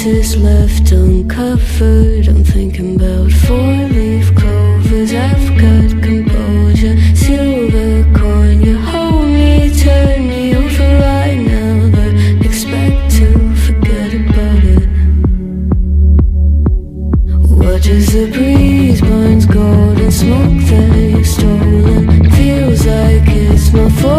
lettuce left uncovered. I'm thinking about four-leaf clovers. I've got composure, silver coin. You hold me, turn me over right now, but expect to forget about it. Watch as the breeze burns gold and smoke that you've stolen. Feels like it's my fault.